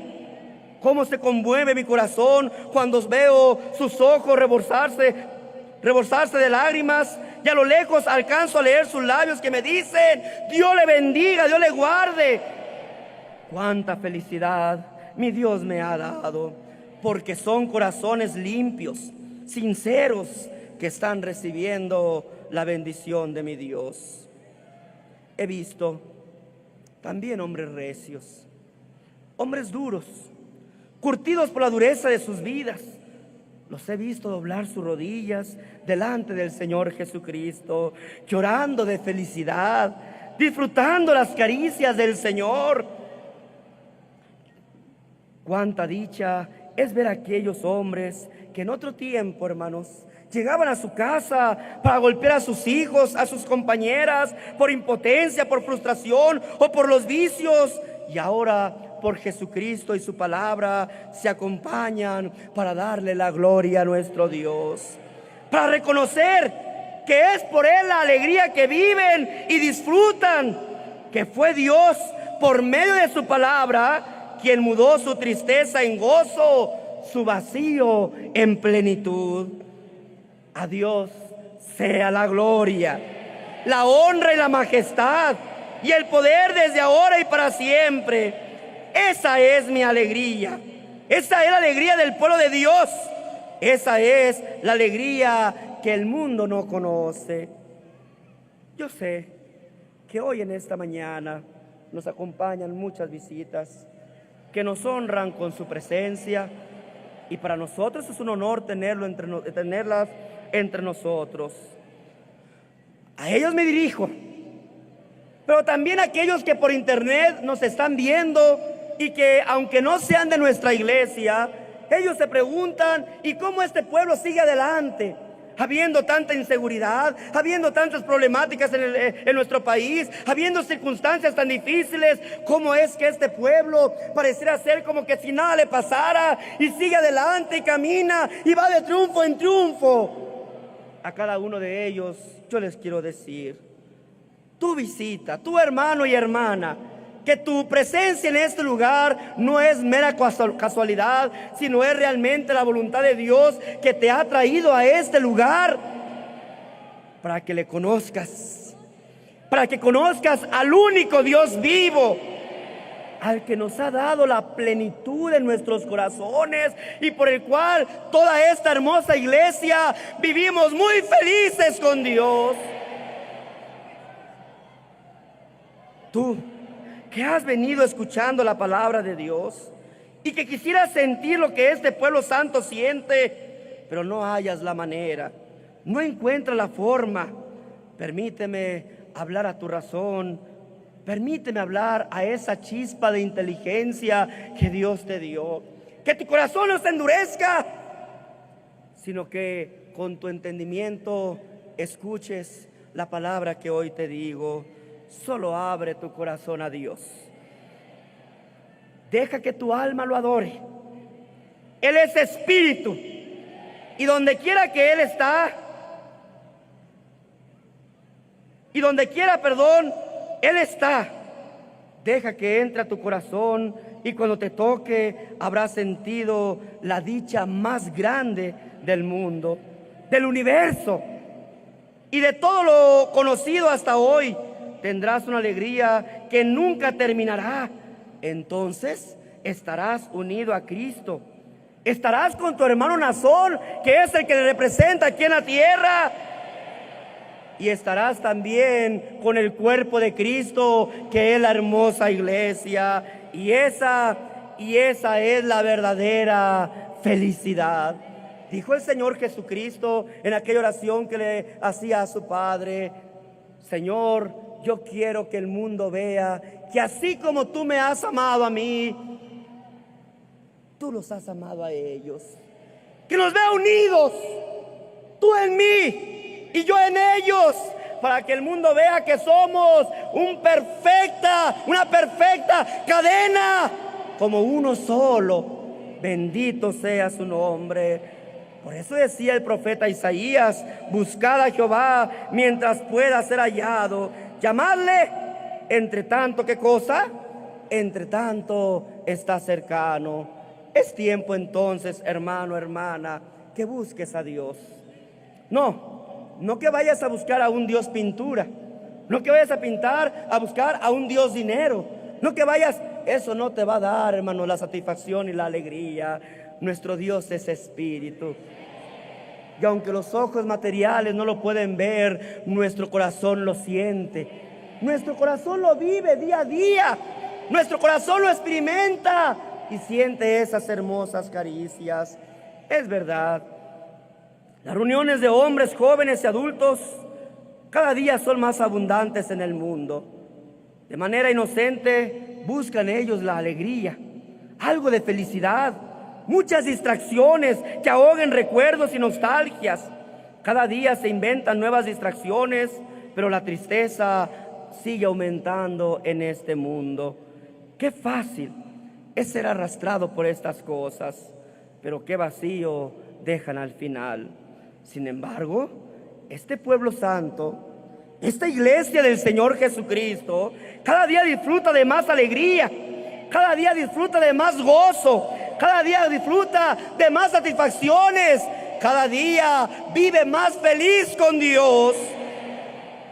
Cómo se conmueve mi corazón cuando veo sus ojos rebosarse de lágrimas, y a lo lejos alcanzo a leer sus labios que me dicen: Dios le bendiga, Dios le guarde. Cuánta felicidad mi Dios me ha dado, porque son corazones limpios, sinceros, que están recibiendo la bendición de mi Dios. He visto también hombres recios, hombres duros, curtidos por la dureza de sus vidas. Los he visto doblar sus rodillas delante del Señor Jesucristo, llorando de felicidad, disfrutando las caricias del Señor. Cuánta dicha es ver a aquellos hombres que en otro tiempo, hermanos, llegaban a su casa para golpear a sus hijos, a sus compañeras, por impotencia, por frustración o por los vicios, y ahora por Jesucristo y su palabra se acompañan para darle la gloria a nuestro Dios, para reconocer que es por Él la alegría que viven y disfrutan, que fue Dios por medio de su palabra quien mudó su tristeza en gozo, su vacío en plenitud. A Dios sea la gloria, la honra y la majestad y el poder desde ahora y para siempre. Esa es mi alegría. Esa es la alegría del pueblo de Dios. Esa es la alegría que el mundo no conoce. Yo sé que hoy en esta mañana nos acompañan muchas visitas que nos honran con su presencia, y para nosotros es un honor tenerlas entre nosotros. A ellos me dirijo, pero también a aquellos que por internet nos están viendo y que, aunque no sean de nuestra iglesia, ellos se preguntan: ¿y cómo este pueblo sigue adelante? Habiendo tanta inseguridad, habiendo tantas problemáticas en nuestro país, habiendo circunstancias tan difíciles, ¿cómo es que este pueblo pareciera ser como que si nada le pasara y sigue adelante y camina y va de triunfo en triunfo? A cada uno de ellos yo les quiero decir: tu visita, tu hermano y hermana, que tu presencia en este lugar no es mera casualidad, sino es realmente la voluntad de Dios que te ha traído a este lugar para que le conozcas, para que conozcas al único Dios vivo, al que nos ha dado la plenitud en nuestros corazones y por el cual toda esta hermosa iglesia vivimos muy felices con Dios. Tú que has venido escuchando la palabra de Dios y que quisieras sentir lo que este pueblo santo siente, pero no hallas la manera, no encuentras la forma. Permíteme hablar a tu razón, permíteme hablar a esa chispa de inteligencia que Dios te dio. Que tu corazón no se endurezca, sino que con tu entendimiento escuches la palabra que hoy te digo. Solo abre tu corazón a Dios. Deja que tu alma lo adore. Él es espíritu, y donde quiera que Él está, Él está. Deja que entre a tu corazón, y cuando te toque habrás sentido la dicha más grande del mundo, del universo y de todo lo conocido hasta hoy. Tendrás una alegría que nunca terminará. Entonces estarás unido a Cristo. Estarás con tu hermano Nazón, que es el que le representa aquí en la tierra. Y estarás también con el cuerpo de Cristo, que es la hermosa iglesia. Y esa es la verdadera felicidad. Dijo el Señor Jesucristo en aquella oración que le hacía a su Padre: Señor, yo quiero que el mundo vea que así como tú me has amado a mí, tú los has amado a ellos. Que nos vea unidos, tú en mí y yo en ellos, para que el mundo vea que somos una perfecta cadena, como uno solo. Bendito sea su nombre. Por eso decía el profeta Isaías: buscad a Jehová mientras pueda ser hallado, llamadle entre tanto. ¿Qué cosa? Entre tanto está cercano. Es tiempo entonces, hermano, hermana, que busques a Dios. No que vayas a buscar a un Dios pintura, no que vayas a buscar a un Dios dinero, no que vayas, eso no te va a dar, hermano, la satisfacción y la alegría. Nuestro Dios es espíritu, y aunque los ojos materiales no lo pueden ver, nuestro corazón lo siente, nuestro corazón lo vive día a día, nuestro corazón lo experimenta y siente esas hermosas caricias. Es verdad, las reuniones de hombres, jóvenes y adultos cada día son más abundantes en el mundo. De manera inocente buscan ellos la alegría, algo de felicidad, muchas distracciones que ahoguen recuerdos y nostalgias. Cada día se inventan nuevas distracciones, pero la tristeza sigue aumentando en este mundo. Qué fácil es ser arrastrado por estas cosas, pero qué vacío dejan al final. Sin embargo, este pueblo santo, esta iglesia del Señor Jesucristo, cada día disfruta de más alegría, cada día disfruta de más gozo, cada día disfruta de más satisfacciones, cada día vive más feliz con Dios.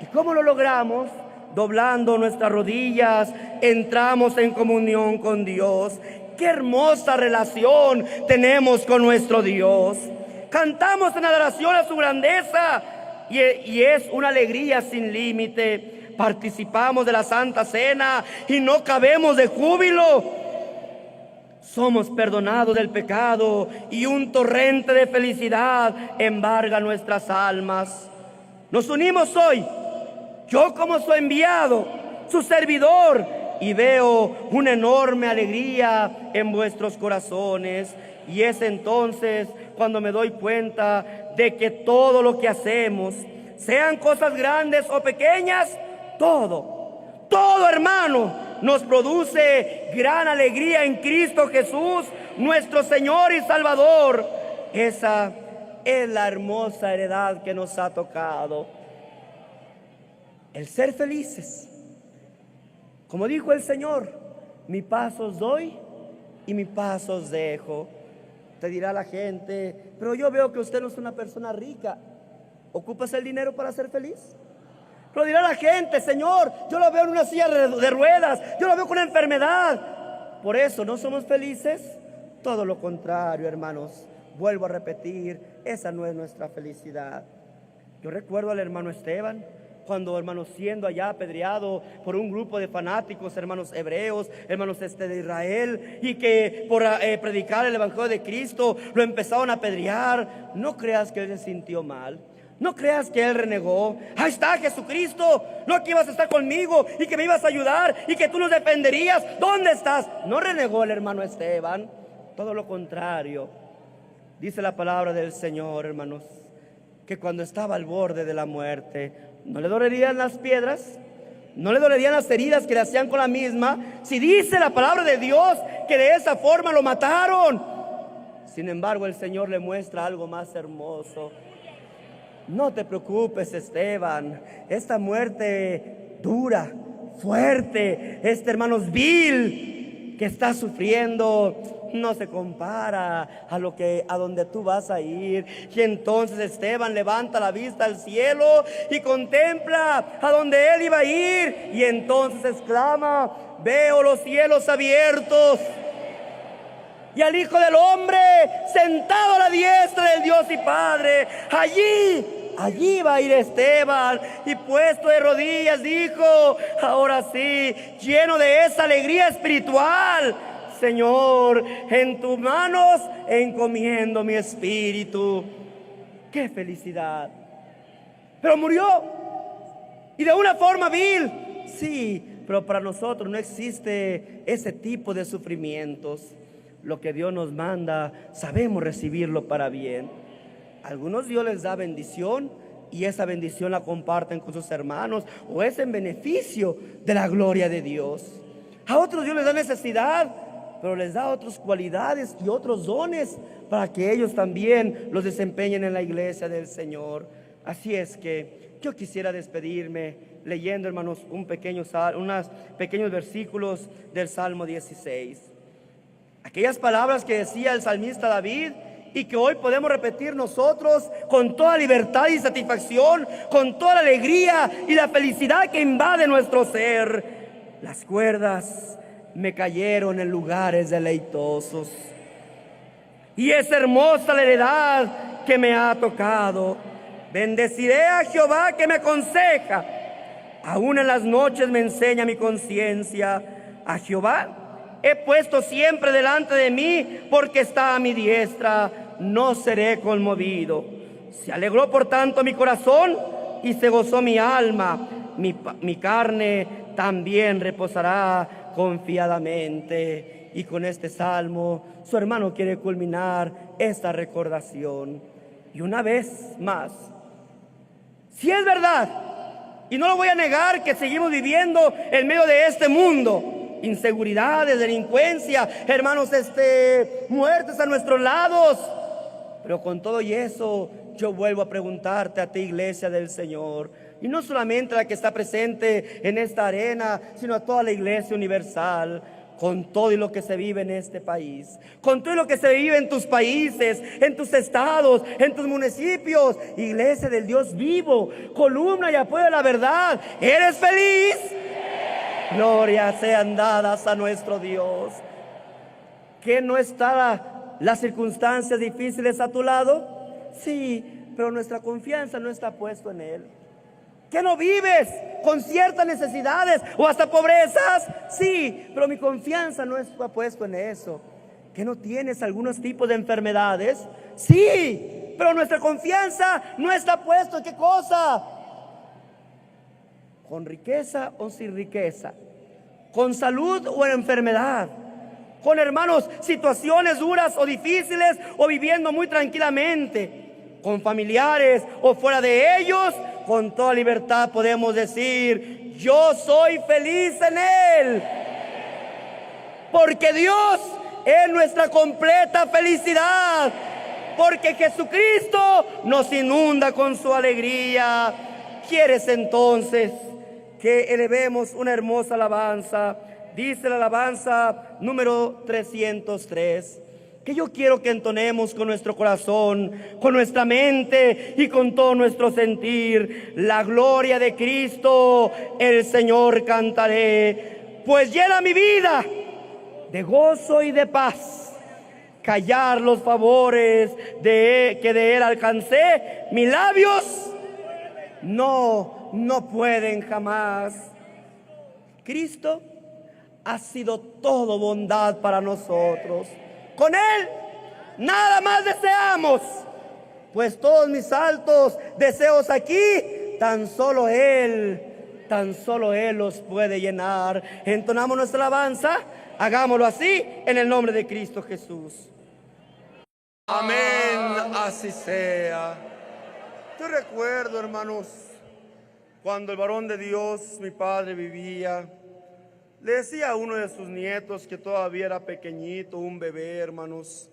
¿Y cómo lo logramos? Doblando nuestras rodillas, entramos en comunión con Dios. Qué hermosa relación tenemos con nuestro Dios. Cantamos en adoración a su grandeza y es una alegría sin límite. Participamos de la Santa Cena y no cabemos de júbilo. Somos perdonados del pecado y un torrente de felicidad embarga nuestras almas. Nos unimos hoy, yo como su enviado, su servidor, y veo una enorme alegría en vuestros corazones. Y es entonces cuando me doy cuenta de que todo lo que hacemos, sean cosas grandes o pequeñas, todo, hermano, nos produce gran alegría en Cristo Jesús, nuestro Señor y Salvador. Esa es la hermosa heredad que nos ha tocado, el ser felices. Como dijo el Señor: mi paz os doy y mi paz os dejo. Te dirá la gente: pero yo veo que usted no es una persona rica, ¿ocupas el dinero para ser feliz? Pero dirá la gente: Señor, yo lo veo en una silla de ruedas, yo lo veo con una enfermedad. Por eso no somos felices. Todo lo contrario, hermanos. Vuelvo a repetir, esa no es nuestra felicidad. Yo recuerdo al hermano Esteban, cuando, hermanos, siendo allá apedreado por un grupo de fanáticos, hermanos hebreos, hermanos de Israel, y que por predicar el evangelio de Cristo lo empezaron a apedrear, no creas que él se sintió mal. No creas que él renegó. Ahí está Jesucristo, no que ibas a estar conmigo y que me ibas a ayudar y que tú nos defenderías. ¿Dónde estás? No renegó el hermano Esteban, todo lo contrario. Dice la palabra del Señor, hermanos, que cuando estaba al borde de la muerte, no le dolerían las piedras, no le dolerían las heridas que le hacían con la misma. Si dice la palabra de Dios que de esa forma lo mataron. Sin embargo, el Señor le muestra algo más hermoso. No te preocupes, Esteban, esta muerte dura, fuerte, hermanos, vil que estás sufriendo, no se compara a donde tú vas a ir. Y entonces Esteban levanta la vista al cielo y contempla a donde él iba a ir, y entonces exclama: veo los cielos abiertos y al Hijo del Hombre sentado a la diestra del Dios y Padre. Allí va a ir Esteban, y puesto de rodillas dijo, ahora sí, lleno de esa alegría espiritual: Señor, en tus manos encomiendo mi espíritu. ¡Qué felicidad! Pero murió, y de una forma vil, sí, pero para nosotros no existe ese tipo de sufrimientos. Lo que Dios nos manda, sabemos recibirlo para bien. Algunos Dios les da bendición, y esa bendición la comparten con sus hermanos, o es en beneficio de la gloria de Dios. A otros Dios les da necesidad, pero les da otras cualidades y otros dones para que ellos también los desempeñen en la iglesia del Señor. Así es que yo quisiera despedirme leyendo, hermanos, unos pequeños versículos del Salmo 16. Aquellas palabras que decía el salmista David y que hoy podemos repetir nosotros con toda libertad y satisfacción, con toda la alegría y la felicidad que invade nuestro ser. Las cuerdas me cayeron en lugares deleitosos, y es hermosa la heredad que me ha tocado. Bendeciré a Jehová que me aconseja, aún en las noches me enseña mi conciencia. A Jehová he puesto siempre delante de mí, porque está a mi diestra, no seré conmovido. Se alegró por tanto mi corazón y se gozó mi alma. Mi carne también reposará confiadamente. Y con este salmo, su hermano quiere culminar esta recordación. Y una vez más, si es verdad, y no lo voy a negar, que seguimos viviendo en medio de este mundo, inseguridades, delincuencia, hermanos, muertes a nuestros lados. Pero con todo y eso, yo vuelvo a preguntarte a ti, iglesia del Señor, y no solamente la que está presente en esta arena, sino a toda la iglesia universal, con todo y lo que se vive en este país, con todo lo que se vive en tus países, en tus estados, en tus municipios, iglesia del Dios vivo, columna y apoyo de la verdad. ¿Eres feliz? Gloria sean dadas a nuestro Dios. ¿Que no están las circunstancias difíciles a tu lado? Sí, pero nuestra confianza no está puesta en Él. ¿Que no vives con ciertas necesidades o hasta pobrezas? Sí, pero mi confianza no está puesta en eso. ¿Que no tienes algunos tipos de enfermedades? Sí, pero nuestra confianza no está puesta en ¿qué cosa? ¿Con riqueza o sin riqueza? ¿Con salud o en enfermedad? ¿Con, hermanos, situaciones duras o difíciles, o viviendo muy tranquilamente? ¿Con familiares o fuera de ellos? Con toda libertad podemos decir: yo soy feliz en Él, porque Dios es nuestra completa felicidad, porque Jesucristo nos inunda con su alegría. ¿Quieres entonces que elevemos una hermosa alabanza? Dice la alabanza número 303, que yo quiero que entonemos con nuestro corazón, con nuestra mente y con todo nuestro sentir. La gloria de Cristo, el Señor cantaré, pues llena mi vida de gozo y de paz. Callar los favores que de Él alcancé, mis labios no no pueden jamás. Cristo ha sido todo bondad para nosotros. Con Él nada más deseamos, pues todos mis altos deseos aquí, tan solo Él los puede llenar. Entonamos nuestra alabanza, hagámoslo así en el nombre de Cristo Jesús. Amén, así sea. Yo recuerdo, hermanos, cuando el varón de Dios, mi padre, vivía, le decía a uno de sus nietos que todavía era pequeñito, un bebé, hermanos,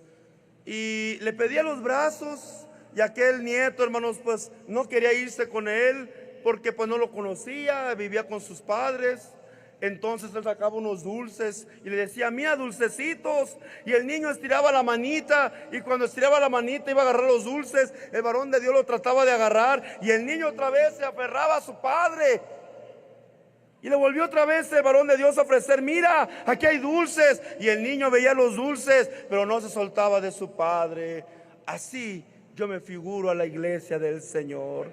y le pedía los brazos, y aquel nieto, hermanos, pues no quería irse con él porque pues no lo conocía, vivía con sus padres. Entonces él sacaba unos dulces y le decía: mira, dulcecitos. Y el niño estiraba la manita, y cuando estiraba la manita iba a agarrar los dulces. El varón de Dios lo trataba de agarrar, y el niño otra vez se aferraba a su padre. Y le volvió otra vez el varón de Dios a ofrecer: mira, aquí hay dulces. Y el niño veía los dulces, pero no se soltaba de su padre. Así yo me figuro a la iglesia del Señor.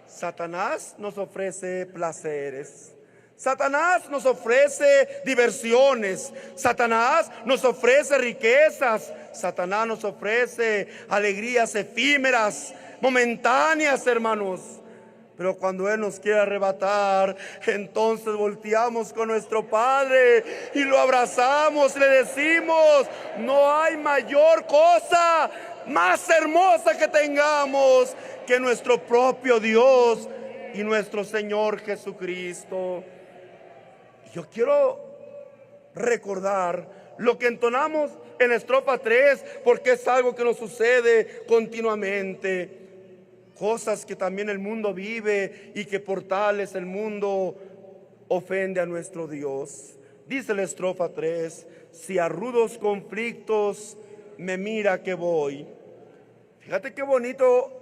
Satanás nos ofrece placeres. Satanás nos ofrece diversiones. Satanás nos ofrece riquezas. Satanás nos ofrece alegrías efímeras, momentáneas, hermanos. Pero cuando Él nos quiere arrebatar, entonces volteamos con nuestro Padre y lo abrazamos y le decimos: no hay mayor cosa más hermosa que tengamos que nuestro propio Dios y nuestro Señor Jesucristo. Yo quiero recordar lo que entonamos en la estrofa 3, porque es algo que nos sucede continuamente. Cosas que también el mundo vive y que por tales el mundo ofende a nuestro Dios. Dice la estrofa 3: si a rudos conflictos me mira que voy. Fíjate qué bonito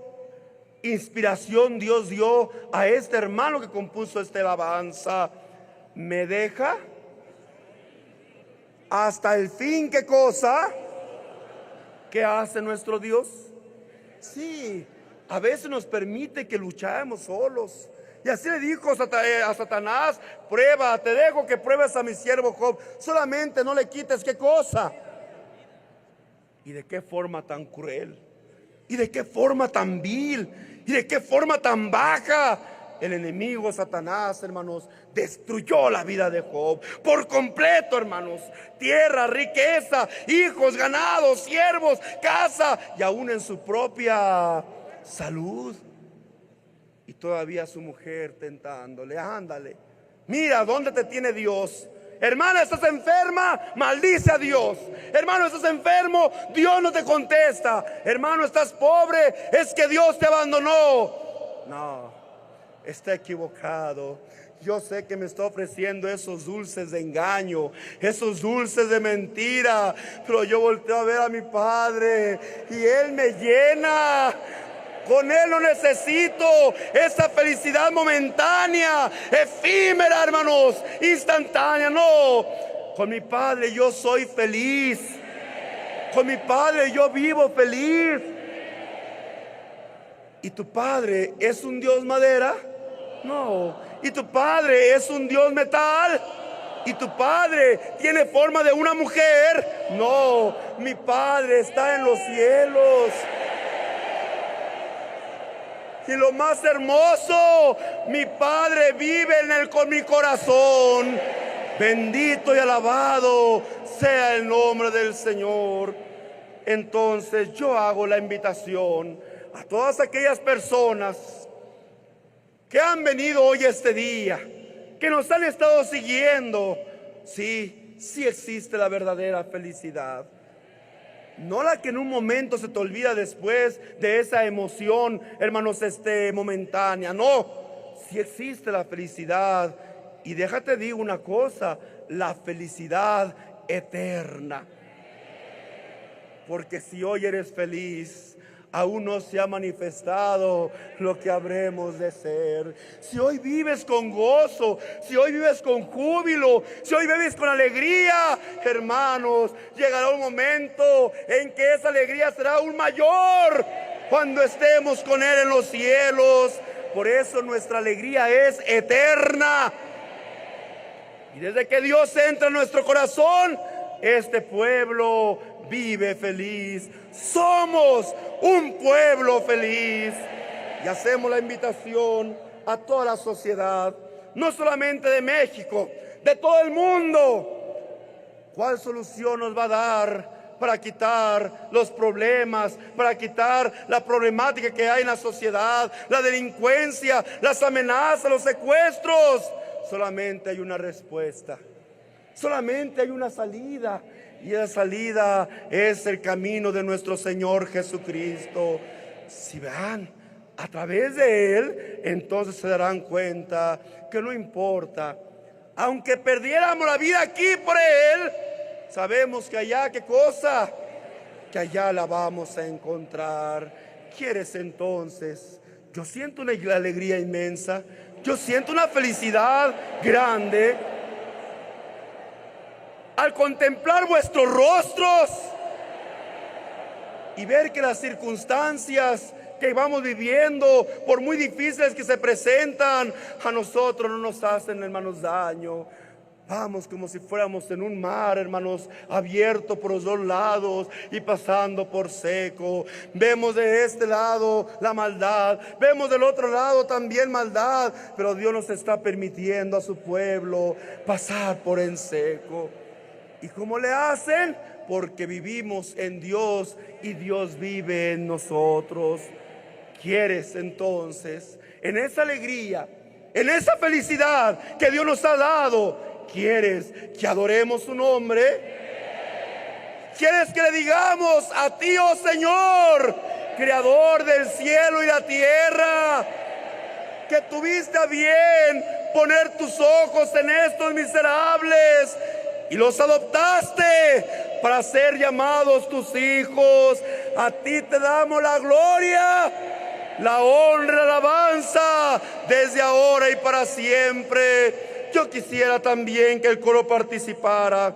inspiración Dios dio a este hermano que compuso esta alabanza. Me deja hasta el fin. ¿Qué cosa? ¿Qué hace nuestro Dios? Sí, a veces nos permite que luchemos solos. Y así le dijo a Satanás: prueba, te dejo que pruebes a mi siervo Job, solamente no le quites. ¿Qué cosa? ¿Y de qué forma tan cruel? ¿Y de qué forma tan vil? ¿Y de qué forma tan baja? El enemigo Satanás, hermanos, destruyó la vida de Job por completo, hermanos. Tierra, riqueza, hijos, ganados, siervos, casa, y aún en su propia salud. Y todavía su mujer tentándole: ándale, mira dónde te tiene Dios. Hermana, estás enferma, maldice a Dios. Hermano, estás enfermo, Dios no te contesta. Hermano, estás pobre, es que Dios te abandonó. No, está equivocado. Yo sé que me está ofreciendo esos dulces de engaño, esos dulces de mentira, pero yo volteo a ver a mi Padre y Él me llena. Con Él no necesito esa felicidad momentánea, efímera, hermanos, instantánea. No, con mi Padre yo soy feliz. Con mi Padre yo vivo feliz. ¿Y tu Padre es un Dios madera? No. ¿Y tu Padre es un Dios metal? ¿Y tu Padre tiene forma de una mujer? No, mi Padre está en los cielos. Y lo más hermoso, mi Padre vive con mi corazón. Bendito y alabado sea el nombre del Señor. Entonces yo hago la invitación a todas aquellas personas que han venido hoy este día, que nos han estado siguiendo. Sí, sí existe la verdadera felicidad. No la que en un momento se te olvida después de esa emoción, hermanos, momentánea. No, sí existe la felicidad. Y déjate digo una cosa: la felicidad eterna. Porque si hoy eres feliz, aún no se ha manifestado lo que habremos de ser. Si hoy vives con gozo, si hoy vives con júbilo, si hoy vives con alegría, hermanos, llegará un momento en que esa alegría será aún mayor cuando estemos con Él en los cielos. Por eso nuestra alegría es eterna. Y desde que Dios entra en nuestro corazón, este pueblo vive feliz. Somos un pueblo feliz. Y hacemos la invitación a toda la sociedad, no solamente de México, de todo el mundo. ¿Cuál solución nos va a dar para quitar los problemas, para quitar la problemática que hay en la sociedad, la delincuencia, las amenazas, los secuestros? Solamente hay una respuesta, solamente hay una salida, y esa salida es el camino de nuestro Señor Jesucristo. Si van a través de Él, entonces se darán cuenta que no importa, aunque perdiéramos la vida aquí por Él, sabemos que allá, ¿qué cosa? Que allá la vamos a encontrar. ¿Quieres entonces? Yo siento una alegría inmensa, yo siento una felicidad grande al contemplar vuestros rostros y ver que las circunstancias que vamos viviendo, por muy difíciles que se presentan, a nosotros no nos hacen, hermanos, daño. Vamos como si fuéramos en un mar, hermanos, abierto por los dos lados y pasando por seco. Vemos de este lado la maldad, vemos del otro lado también maldad, pero Dios nos está permitiendo a su pueblo pasar por en seco. ¿Y cómo le hacen? Porque vivimos en Dios y Dios vive en nosotros. ¿Quieres entonces, en esa alegría, en esa felicidad que Dios nos ha dado, quieres que adoremos su nombre? ¿Quieres que le digamos a ti, oh Señor, creador del cielo y la tierra, que tuviste a bien poner tus ojos en estos miserables y los adoptaste para ser llamados tus hijos? A ti te damos la gloria, la honra, la alabanza, desde ahora y para siempre. Yo quisiera también que el coro participara.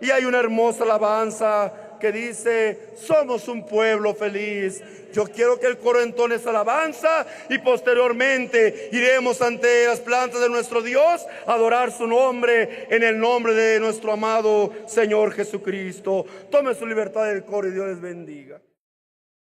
Y hay una hermosa alabanza que dice: somos un pueblo feliz. Yo quiero que el coro entone esa alabanza y posteriormente iremos ante las plantas de nuestro Dios a adorar su nombre, en el nombre de nuestro amado Señor Jesucristo. Tome su libertad del coro y Dios les bendiga.